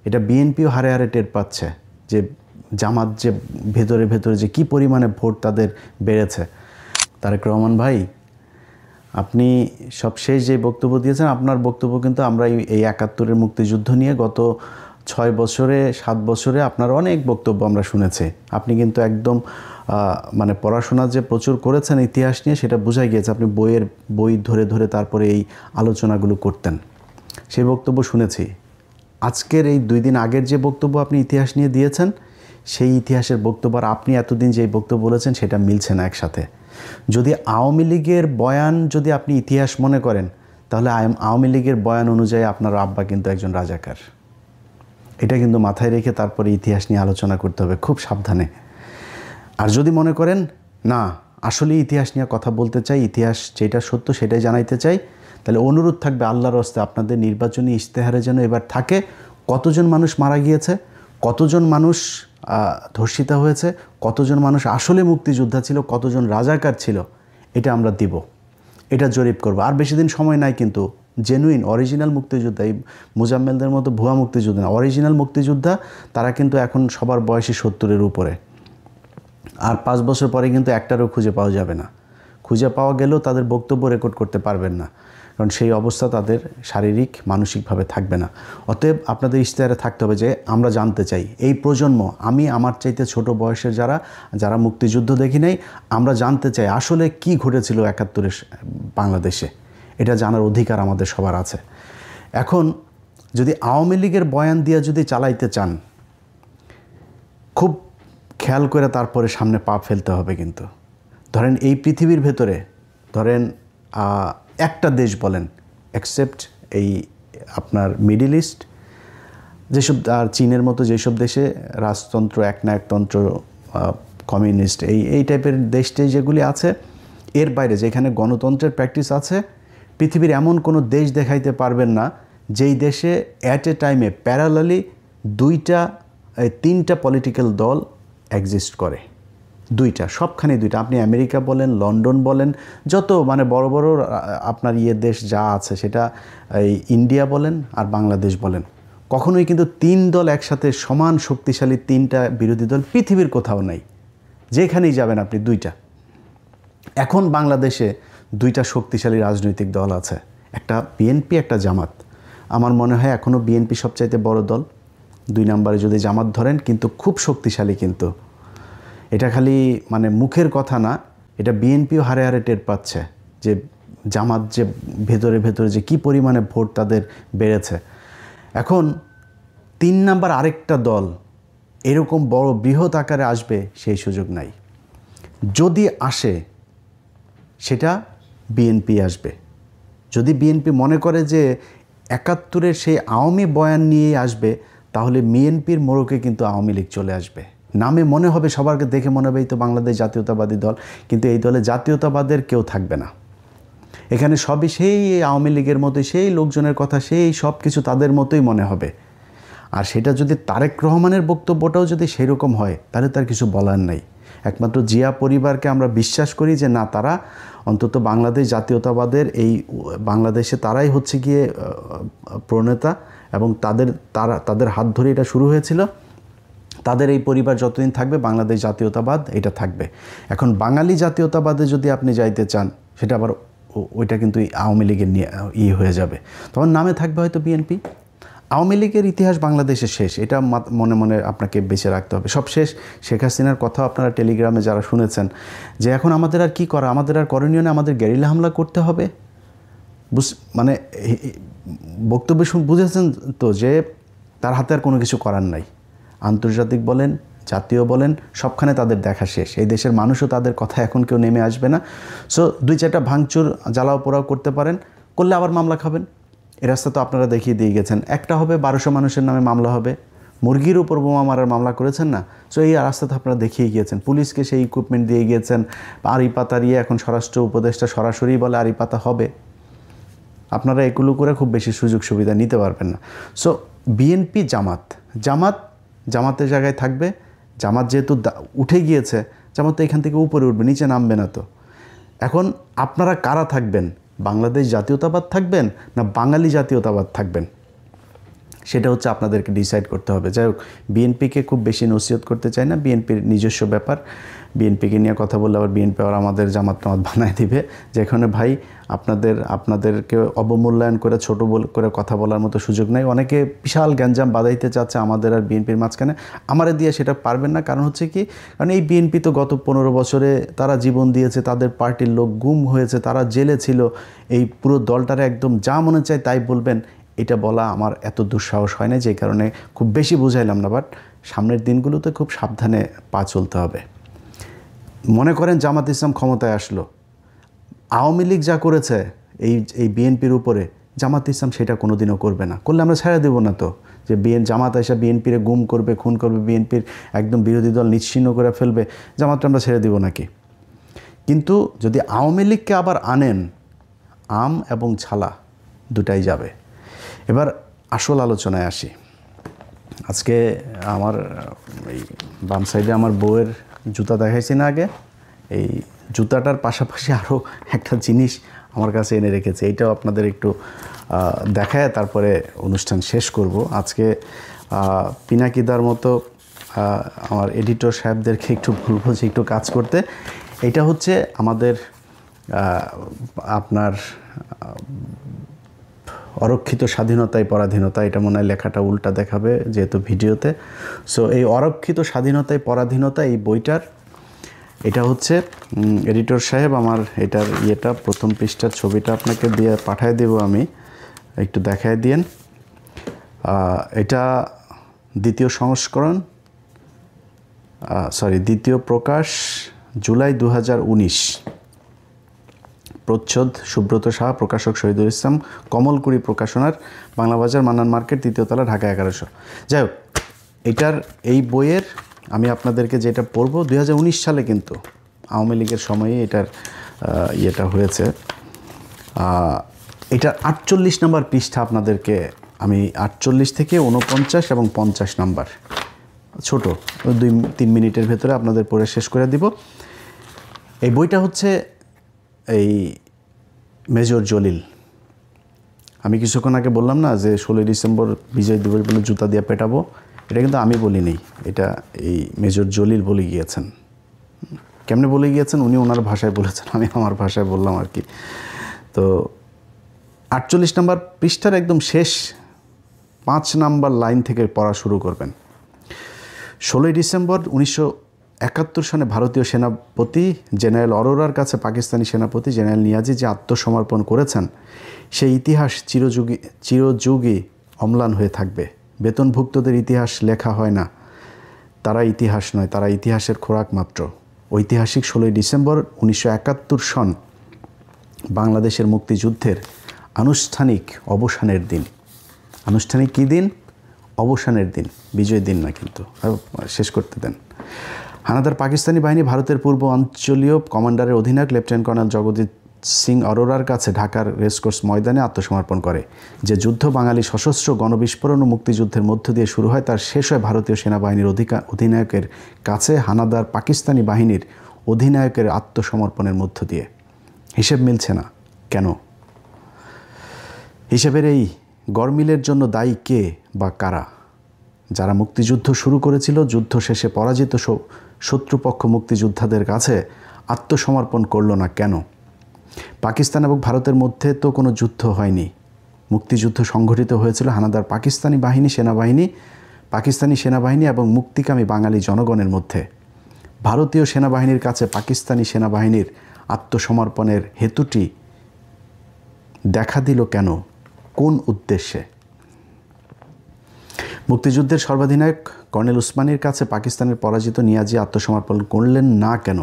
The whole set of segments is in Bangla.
এটা বিএনপিও হারে হারে টের পাচ্ছে যে জামাত যে ভেতরে ভেতরে যে কী পরিমাণে ভোট তাদের বেড়েছে। তারেক রহমান ভাই, আপনি সবশেষ যে বক্তব্য দিয়েছেন, আপনার বক্তব্য কিন্তু আমরা এই ৭১-এর মুক্তিযুদ্ধ নিয়ে গত ৬ বছরে ৭ বছরে আপনার অনেক বক্তব্য আমরা শুনেছি। আপনি কিন্তু একদম মানে পড়াশোনা যে প্রচুর করেছেন ইতিহাস নিয়ে সেটা বোঝা গিয়েছে। আপনি বই ধরে ধরে তারপরে এই আলোচনাগুলো করতেন, সেই বক্তব্য শুনেছি। আজকের এই 2 দিন আগের যে বক্তব্য আপনি ইতিহাস নিয়ে দিয়েছেন, সেই ইতিহাসের বক্তব্য আর আপনি এতদিন যে বক্তব্য বলেছেন সেটা মিলছে না একসাথে। যদি আওয়ামী লীগের বয়ান যদি আপনি ইতিহাস মনে করেন, তাহলে আওয়ামী লীগের বয়ান অনুযায়ী আপনার আব্বা কিন্তু একজন রাজাকার। এটা কিন্তু মাথায় রেখে তারপরে ইতিহাস নিয়ে আলোচনা করতে হবে খুব সাবধানে। আর যদি মনে করেন না আসলে ইতিহাস নিয়ে কথা বলতে চাই, ইতিহাস যেটা সত্য সেটাই জানাইতে চাই, তাহলে অনুরোধ থাকবে আল্লাহর হস্তে আপনাদের নির্বাচনী ইশতেহারে যেন এবার থাকে কতজন মানুষ মারা গিয়েছে, কতজন মানুষ ধর্ষিত হয়েছে, কতজন মানুষ আসলে মুক্তিযোদ্ধা ছিল, কতজন রাজাকার ছিল, এটা আমরা দিব, এটা জরিপ করব। আর বেশি দিন সময় নাই কিন্তু। জেনুইন অরিজিনাল মুক্তিযোদ্ধা, এই মুজাম্মেলদের মতো ভুয়া মুক্তিযোদ্ধা না, অরিজিনাল মুক্তিযোদ্ধা তারা কিন্তু এখন সবার বয়সী 70-এর উপরে। আর 5 বছর পরে কিন্তু একটারও খুঁজে পাওয়া যাবে না। খুঁজে পাওয়া গেলেও তাদের বক্তব্য রেকর্ড করতে পারবেন না, কারণ সেই অবস্থা তাদের শারীরিক মানসিকভাবে থাকবে না। অতএব আপনাদের ইশতেহারে থাকতে হবে যে আমরা জানতে চাই এই প্রজন্ম, আমি আমার চাইতে ছোট বয়সের যারা মুক্তিযুদ্ধ দেখি নাই, আমরা জানতে চাই আসলে কি ঘটেছিল ৭১-এর বাংলাদেশে। এটা জানার অধিকার আমাদের সবার আছে। এখন যদি আওয়ামী লীগের বয়ান দিয়ে যদি চালাইতে চান, খুব খেয়াল করে তারপরে সামনে পা ফেলতে হবে। কিন্তু ধরেন এই পৃথিবীর ভেতরে ধরেন একটা দেশ বলেন, এক্সেপ্ট এই আপনার মিডল ইস্ট, যেসব আর চীনের মতো যেসব দেশে রাজতন্ত্র, একনায়কতন্ত্র, কমিউনিস্ট এই টাইপের দেশটাই যেগুলি আছে, এর বাইরে যেখানে গণতন্ত্রের প্র্যাকটিস আছে, পৃথিবীর এমন কোনো দেশ দেখাইতে পারবেন না যেই দেশে অ্যাট এ টাইমে প্যারালালি 3টা পলিটিক্যাল দল এক্সিস্ট করে। 2টা, সবখানে 2টা। আপনি আমেরিকা বলেন, লন্ডন বলেন, যত মানে বড় বড় আপনার দেশ যা আছে, সেটা এই ইন্ডিয়া বলেন আর বাংলাদেশ বলেন, কখনোই কিন্তু 3 দল একসাথে সমান শক্তিশালী 3টা বিরোধী দল পৃথিবীর কোথাও নাই। যেখানেই যাবেন আপনি 2টা। এখন বাংলাদেশে 2টা শক্তিশালী রাজনৈতিক দল আছে, একটা বিএনপি, একটা জামাত। আমার মনে হয় এখনও বিএনপি সবচাইতে বড় দল, 2 নম্বরে যদি জামাত ধরেন, কিন্তু খুব শক্তিশালী। কিন্তু এটা খালি মানে মুখের কথা না, এটা বিএনপিও হারে হারে টের পাচ্ছে যে জামাত যে ভেতরে ভেতরে যে কী পরিমাণে ভোট তাদের বেড়েছে। এখন 3 নাম্বার আরেকটা দল এরকম বড় বৃহৎ আকারে আসবে সেই সুযোগ নাই। যদি আসে সেটা বিএনপি আসবে। যদি বিএনপি মনে করে যে ৭১-এর সেই আওয়ামী বয়ান নিয়েই আসবে, তাহলে বিএনপির মোড়কে কিন্তু আওয়ামী লীগ চলে আসবে। নামে মনে হবে, সবারকে দেখে মনে হবে এই তো বাংলাদেশ জাতীয়তাবাদী দল, কিন্তু এই দলে জাতীয়তাবাদের কেউ থাকবে না। এখানে সবই সেই আওয়ামী লীগের মতোই, সেই লোকজনের কথা, সেই সব কিছু তাদের মতোই মনে হবে। আর সেটা যদি তারেক রহমানের বক্তব্যটাও যদি সেরকম হয়, তাহলে তার কিছু বলার নেই। একমাত্র জিয়া পরিবারকে আমরা বিশ্বাস করি যে না, তারা অন্তত বাংলাদেশ জাতীয়তাবাদের এই বাংলাদেশে তারাই হচ্ছে গিয়ে প্রণেতা, এবং তাদের হাত ধরে এটা শুরু হয়েছিল। তাদের এই পরিবার যতদিন থাকবে বাংলাদেশ জাতীয়তাবাদ এটা থাকবে। এখন বাঙালি জাতীয়তাবাদে যদি আপনি যাইতে চান, সেটা আবার ওইটা কিন্তু আওয়ামী লীগের নিয়ে হয়ে যাবে। তখন নামে থাকবে হয়তো বিএনপি। আওয়ামী লীগের ইতিহাস বাংলাদেশে শেষ, এটা মনে মনে আপনাকে বেঁচে রাখতে হবে। সব শেষ। শেখ হাসিনার কথাও আপনারা টেলিগ্রামে যারা শুনেছেন যে এখন আমাদের আর কী করা, আমাদের আর করণীয় না, আমাদের গেরিলা হামলা করতে হবে। মানে বক্তব্য বুঝেছেন তো যে তার হাতে আর কোনো কিছু করার নাই। আন্তর্জাতিক বলেন, জাতীয় বলেন, সবখানে তাদের দেখা শেষ। এই দেশের মানুষও তাদের কথা এখন কেউ নেমে আসবে না। সো 2-4টা ভাঙচুর, জ্বালাও পোড়াও করতে পারেন, করলে আবার মামলা খাবেন। এই রাস্তা তো আপনারা দেখিয়ে দিয়ে গেছেন। একটা হবে 1200 মানুষের নামে মামলা হবে। মুরগির উপর বোমা মারার মামলা করেছেন না? সো এই রাস্তা তো আপনারা দেখিয়ে গিয়েছেন। পুলিশকে সেই ইকুইপমেন্ট দিয়ে গিয়েছেন। আড়ি পাতা দিয়ে এখন স্বরাষ্ট্র উপদেষ্টা সরাসরি বলে আড়ি পাতা হবে। আপনারা এগুলো করে খুব বেশি সুযোগ সুবিধা নিতে পারবেন না। সো বিএনপি, জামাতের জায়গায় থাকবে। জামাত যেহেতু উঠে গিয়েছে, জামাত তো এখান থেকে উপরে উঠবে, নিচে নামবে না। তো এখন আপনারা কারা থাকবেন? বাংলাদেশ জাতীয়তাবাদ থাকবেন না বাঙালি জাতীয়তাবাদ থাকবেন? সেটা হচ্ছে আপনাদেরকে ডিসাইড করতে হবে। যাই হোক, বিএনপিকে খুব বেশি নসিহত করতে চাই না, বিএনপির নিজস্ব ব্যাপার। বিএনপিকে নিয়ে কথা বললে আবার বিএনপি আবার আমাদের জামাত বানায় দিবে, যেখানে ভাই আপনাদেরকে অবমূল্যায়ন করে ছোট করে কথা বলার মতো সুযোগ নাই। অনেকে বিশাল গ্যাঞ্জাম বাঁধাইতে চাচ্ছে আমাদের আর বিএনপির মাঝখানে, আমারে দিয়ে সেটা পারবেন না। কারণ হচ্ছে কি, কারণ এই বিএনপি তো গত 15 বছরে তারা জীবন দিয়েছে, তাদের পার্টির লোক গুম হয়েছে, তারা জেলে ছিল, এই পুরো দলটারে একদম যা মনে চায় তাই বলবেন, এটা বলা আমার এত দুঃসাহস হয় না, যে কারণে খুব বেশি বুঝাইলাম না। বাট সামনের দিনগুলোতে খুব সাবধানে পা চলতে হবে। মনে করেন জামাত ইসলাম ক্ষমতায় আসলো, আওয়ামী লীগ যা করেছে এই বিএনপির উপরে, জামাত ইসলাম সেটা কোনোদিনও করবে না। করলে আমরা ছেড়ে দেবো না তো, যে জামাত এসে বিএনপিরে গুম করবে, খুন করবে, বিএনপির একদম বিরোধী দল নিশ্চিহ্ন করে ফেলবে, জামাতটা আমরা ছেড়ে দেবো নাকি? কিন্তু যদি আওয়ামী লীগকে আবার আনেন, আম এবং ছালা দুটাই যাবে। এবার আসল আলোচনায় আসি। আজকে আমার এই বাম সাইডে আমার বউয়ের জুতা দেখাইছি না আগে, এই জুতাটার পাশাপাশি আরও একটা জিনিস আমার কাছে এনে রেখেছে, এইটাও আপনাদের একটু দেখায় তারপরে অনুষ্ঠান শেষ করব। আজকে পিনাকিদার মতো আমার এডিটর সাহেবদেরকে একটু বলবো যে একটু কাজ করতে। এটা হচ্ছে আমাদের আপনার অরক্ষিত স্বাধীনতায় পরাধীনতা, এটা মনে হয় লেখাটা উল্টা দেখাবে যেহেতু ভিডিওতে। সো এই অরক্ষিত স্বাধীনতায় পরাধীনতা, এই বইটার এটা হচ্ছে এডিটর সাহেব আমার এটার ইয়েটা প্রথম পৃষ্ঠার ছবিটা আপনাকে দিয়ে পাঠিয়ে দেব, আমি একটু দেখায় দিয়েন। এটা দ্বিতীয় সংস্করণ, দ্বিতীয় প্রকাশ জুলাই 2019, প্রচ্ছদ সুব্রত সাহা, প্রকাশক শহীদুল ইসলাম, কমলকুড়ি প্রকাশনার, বাংলা বাজার, মান্নান মার্কেট, 3য় তলা, ঢাকা 1100। যাই হোক, এই বইয়ের আমি আপনাদেরকে যেটা পড়ব 2019 সালে, কিন্তু আওয়ামী লীগের সময়ে এটার ইয়েটা হয়েছে। এটার 48 নম্বর পৃষ্ঠা আপনাদেরকে আমি 48 থেকে 49 এবং 50 নাম্বার, ছোট 2-3 মিনিটের ভেতরে আপনাদের পড়ে শেষ করে দিব। এই বইটা হচ্ছে এই মেজর জলিল। আমি কিছুক্ষণ আগে বললাম না যে 16 ডিসেম্বর বিজয় দিবস বলে জুতা দিয়ে পেটাবো, এটা কিন্তু আমি বলিনি, এটা এই মেজর জলিল বলে গিয়েছেন। কেমনে বলে গিয়েছেন? উনি ওনার ভাষায় বলেছেন, আমি আমার ভাষায় বললাম আর কি। তো 48 নম্বর পৃষ্ঠার একদম শেষ 5 নাম্বার লাইন থেকে পড়া শুরু করবেন। 16 ডিসেম্বর 1971 সনে ভারতীয় সেনাপতি জেনারেল অরোরার কাছে পাকিস্তানি সেনাপতি জেনারেল নিয়াজি যে আত্মসমর্পণ করেছেন, সেই ইতিহাস চিরযুগই অম্লান হয়ে থাকবে। বেতনভুক্তদের ইতিহাস লেখা হয় না, তারা ইতিহাস নয়, তারা ইতিহাসের খোরাক মাত্র। ঐতিহাসিক 16 ডিসেম্বর 1971 সন বাংলাদেশের মুক্তিযুদ্ধের আনুষ্ঠানিক অবসানের দিন। আনুষ্ঠানিক কী দিন? অবসানের দিন, বিজয় দিন না, কিন্তু শেষ করতে দেন। হানাদার পাকিস্তানি বাহিনী ভারতের পূর্ব অঞ্চলীয় কমান্ডারের অধিনায়ক লেফটেন্যান্ট কর্নেল জগজিৎ সিং অরোরার কাছে ঢাকার রেসকোর্স ময়দানে আত্মসমর্পণ করে। যে যুদ্ধ বাঙালি সশস্ত্র গণবিস্ফোরণ ও মুক্তিযুদ্ধের মধ্য দিয়ে শুরু হয়, তার শেষ হয় ভারতীয় সেনাবাহিনীর অধিনায়কের কাছে হানাদার পাকিস্তানি বাহিনীর অধিনায়কের আত্মসমর্পণের মধ্য দিয়ে। হিসেব মিলছে না কেন? হিসেবের এই গরমিলের জন্য দায়ী কে বা কারা? যারা মুক্তিযুদ্ধ শুরু করেছিল, যুদ্ধ শেষে পরাজিত শত্রুপক্ষ মুক্তিযোদ্ধাদের কাছে আত্মসমর্পণ করল না কেন? পাকিস্তান এবং ভারতের মধ্যে তো কোনো যুদ্ধ হয়নি, মুক্তিযুদ্ধ সংঘটিত হয়েছিল হানাদার পাকিস্তানি সেনাবাহিনী এবং মুক্তিকামী বাঙালি জনগণের মধ্যে। ভারতীয় সেনাবাহিনীর কাছে পাকিস্তানি সেনাবাহিনীর আত্মসমর্পণের হেতুটি দেখা দিল কেন? কোন উদ্দেশ্যে? মুক্তিযুদ্ধের সর্বাধিনায়ক কর্নেল উসমানীর কাছে পাকিস্তানের পরাজিত নিয়াজি আত্মসমর্পণ করলেন না কেন?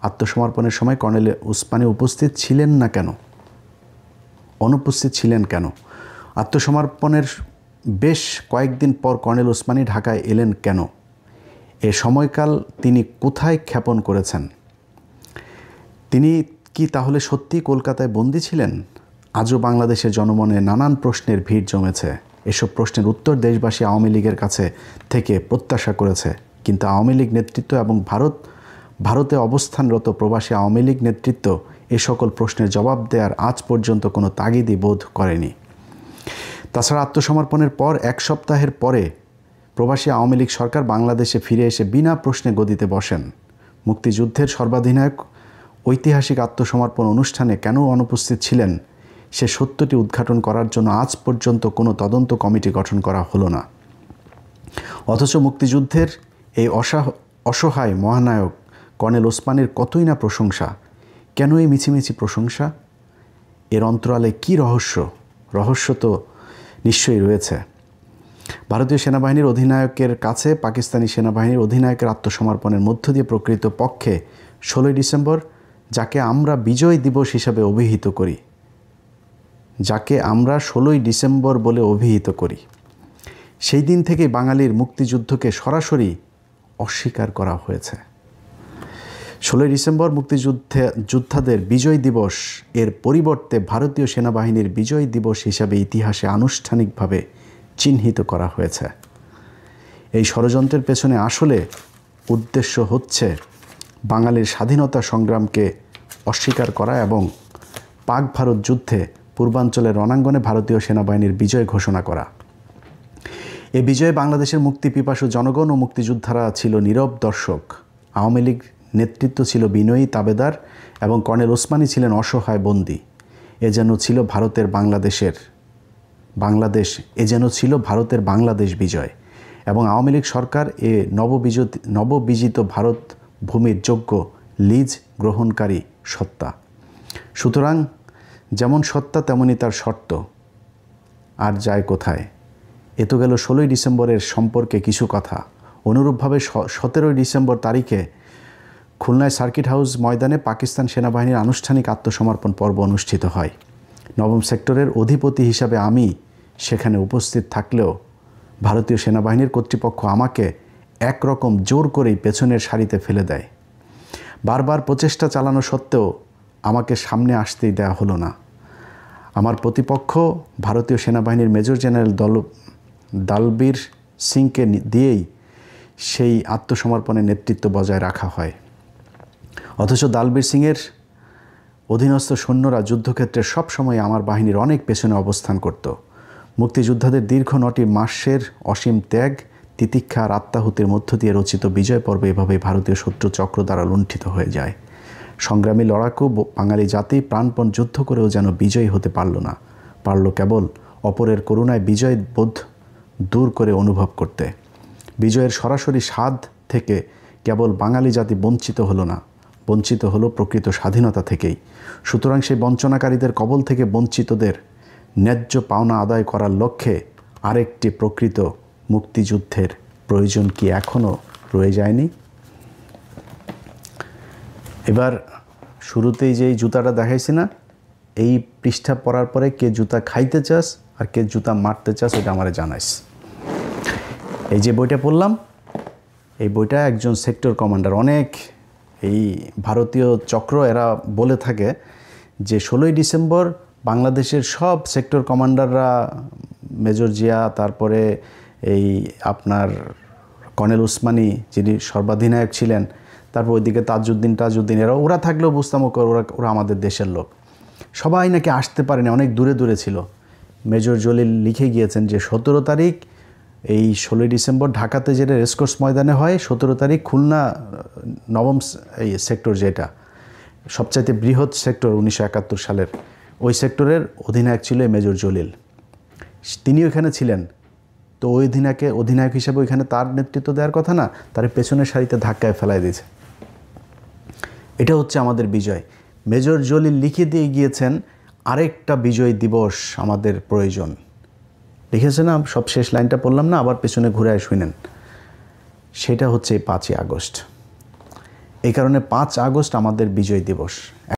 আত্মসমর্পণের সময় কর্নেল উসমানী উপস্থিত ছিলেন না কেন? অনুপস্থিত ছিলেন কেন? আত্মসমর্পণের বেশ কয়েকদিন পর কর্নেল উসমানী ঢাকায় এলেন কেন? এ সময়কাল তিনি কোথায় ক্ষেপণ করেছেন? তিনি কি তাহলে সত্যিই কলকাতায় বন্দী ছিলেন? আজও বাংলাদেশের জনমনে নানান প্রশ্নের ভিড় জমেছে। এসব প্রশ্নের উত্তর দেশবাসী আওয়ামী লীগের কাছে থেকে প্রত্যাশা করেছে, কিন্তু আওয়ামী লীগ নেতৃত্ব এবং ভারতে অবস্থানরত প্রবাসী আওয়ামী লীগ নেতৃত্ব এ সকল প্রশ্নের জবাব দেওয়ার আজ পর্যন্ত কোনো তাগিদই বোধ করেনি। তাছাড়া আত্মসমর্পণের পর 1 সপ্তাহের পরে প্রবাসী আওয়ামী লীগ সরকার বাংলাদেশে ফিরে এসে বিনা প্রশ্নে গদিতে বসেন। মুক্তিযুদ্ধের সর্বাধিনায়ক ঐতিহাসিক আত্মসমর্পণ অনুষ্ঠানে কেন অনুপস্থিত ছিলেন সে সত্যটি উদ্ঘাটন করার জন্য আজ পর্যন্ত কোনো তদন্ত কমিটি গঠন করা হলো না। অথচ মুক্তিযুদ্ধের এই অসহায় মহানায়ক কর্নেল ওসমানের কতই না প্রশংসা। কেন এই মিছিমিছি প্রশংসা? এর অন্তরালে কী রহস্য? রহস্য তো নিশ্চয়ই রয়েছে। ভারতীয় সেনাবাহিনীর অধিনায়কের কাছে পাকিস্তানি সেনাবাহিনীর অধিনায়কের আত্মসমর্পণের মধ্য দিয়ে প্রকৃত পক্ষে 16ই ডিসেম্বর, যাকে আমরা বিজয় দিবস হিসাবে অভিহিত করি, যাকে আমরা 16ই ডিসেম্বর বলে অভিহিত করি, সেই দিন থেকে বাঙালির মুক্তিযুদ্ধকে সরাসরি অস্বীকার করা হয়েছে। 16ই ডিসেম্বর যোদ্ধাদের বিজয় দিবস এর পরিবর্তে ভারতীয় সেনাবাহিনীর বিজয় দিবস হিসাবে ইতিহাসে আনুষ্ঠানিকভাবে চিহ্নিত করা হয়েছে। এই ষড়যন্ত্রের পেছনে আসলে উদ্দেশ্য হচ্ছে বাঙালির স্বাধীনতা সংগ্রামকে অস্বীকার করা এবং পাক ভারত যুদ্ধে পূর্বাঞ্চলের রণাঙ্গনে ভারতীয় সেনাবাহিনীর বিজয় ঘোষণা করা। এ বিজয়ে বাংলাদেশের মুক্তিপিপাসু জনগণ ও মুক্তিযোদ্ধারা ছিল নীরব দর্শক। আওয়ামী লীগ নেতৃত্ব ছিল বিনয়ী তাবেদার এবং কর্নেল ওসমানী ছিলেন অসহায় বন্দী। এ যেন ছিল ভারতের বাংলাদেশ বিজয় এবং আওয়ামী লীগ সরকার এ নববিজিত ভারত ভূমির যোগ্য লিজ গ্রহণকারী সত্তা। সুতরাং যেমন সত্তা তেমনই তার শর্ত। আর যায় কোথায়? এ তো গেল 16ই ডিসেম্বরের সম্পর্কে কিছু কথা। অনুরূপভাবে 17ই ডিসেম্বর তারিখে খুলনায় সার্কিট হাউস ময়দানে পাকিস্তান সেনাবাহিনীর আনুষ্ঠানিক আত্মসমর্পণ পর্ব অনুষ্ঠিত হয়। 9ম সেক্টরের অধিপতি হিসাবে আমি সেখানে উপস্থিত থাকলেও ভারতীয় সেনাবাহিনীর কর্তৃপক্ষ আমাকে একরকম জোর করেই পেছনের সারিতে ফেলে দেয়। বারবার প্রচেষ্টা চালানো সত্ত্বেও আমাকে সামনে আসতেই দেওয়া হলো না। আমার প্রতিপক্ষ ভারতীয় সেনাবাহিনীর মেজর জেনারেল দালবীর সিংকে দিয়েই সেই আত্মসমর্পণের নেতৃত্ব বজায় রাখা হয়। অথচ দালবীর সিংয়ের অধীনস্থ সৈন্যরা যুদ্ধক্ষেত্রে সবসময় আমার বাহিনীর অনেক পেছনে অবস্থান করত। মুক্তিযোদ্ধাদের দীর্ঘ 9টি মাসের অসীম ত্যাগ, তিতিক্ষা আর আত্মাহুতির মধ্য দিয়ে রচিত বিজয় পর্ব এভাবেই ভারতীয় শত্রু চক্র দ্বারা লুণ্ঠিত হয়ে যায়। সংগ্রামী লড়াকু বাঙালি জাতি প্রাণপণ যুদ্ধ করেও যেন বিজয়ী হতে পারল না, পারল কেবল অপরের করুণায় বিজয় বোধ দূর করে অনুভব করতে। বিজয়ের সরাসরি স্বাদ থেকে কেবল বাঙালি জাতি বঞ্চিত হলো না, বঞ্চিত হলো প্রকৃত স্বাধীনতা থেকেই। সুতরাং সেই বঞ্চনাকারীদের কবল থেকে বঞ্চিতদের ন্যায্য পাওনা আদায় করার লক্ষ্যে আরেকটি প্রকৃত মুক্তিযুদ্ধের প্রয়োজন কি এখনও রয়ে যায়নি? এবার শুরুতেই যেই জুতাটা দেখাইছি না, এই পৃষ্ঠা পড়ার পরে কে জুতা খাইতে চাস আর কে জুতা মারতে চাস এটা আমারে জানাইস। এই যে বইটা পড়লাম, এই বইটা একজন সেক্টর কমান্ডার, অনেক এই ভারতীয় চক্র এরা বলে থাকে যে 16ই ডিসেম্বর বাংলাদেশের সব সেক্টর কমান্ডাররা, মেজর জিয়া, তারপরে এই আপনার কর্নেল ওসমানী যিনি সর্বাধিনায়ক ছিলেন, তারপর ওইদিকে তাজউদ্দিন ওরা থাকলেও বুঝতাম ওরা আমাদের দেশের লোক, সবাই নাকি আসতে পারেনি, অনেক দূরে দূরে ছিল। মেজর জলিল লিখে গিয়েছেন যে 17 তারিখ এই 16ই ডিসেম্বর ঢাকাতে যেটা রেসকোর্স ময়দানে হয়, 17 তারিখ খুলনা 9ম এই সেক্টর, যেটা সবচাইতে বৃহৎ সেক্টর 1971 সালের, ওই সেক্টরের অধিনায়ক ছিল মেজর জলিল। তিনি ওইখানে ছিলেন, তো ওই অধিনায়ক হিসেবে ওইখানে তার নেতৃত্ব দেওয়ার কথা না, তার পেছনের সারিতে ধাক্কায় ফেলাই দিয়েছে। এটা হচ্ছে আমাদের বিজয়। মেজর জলিল লিখে দিয়ে গিয়েছেন আরেকটা বিজয় দিবস আমাদের প্রয়োজন। লিখেছে না, সব শেষ লাইনটা পড়লাম না, আবার পেছনে ঘুরে শুনেন। সেটা হচ্ছে 5ই আগস্ট। এই কারণে 5 আগস্ট আমাদের বিজয় দিবস।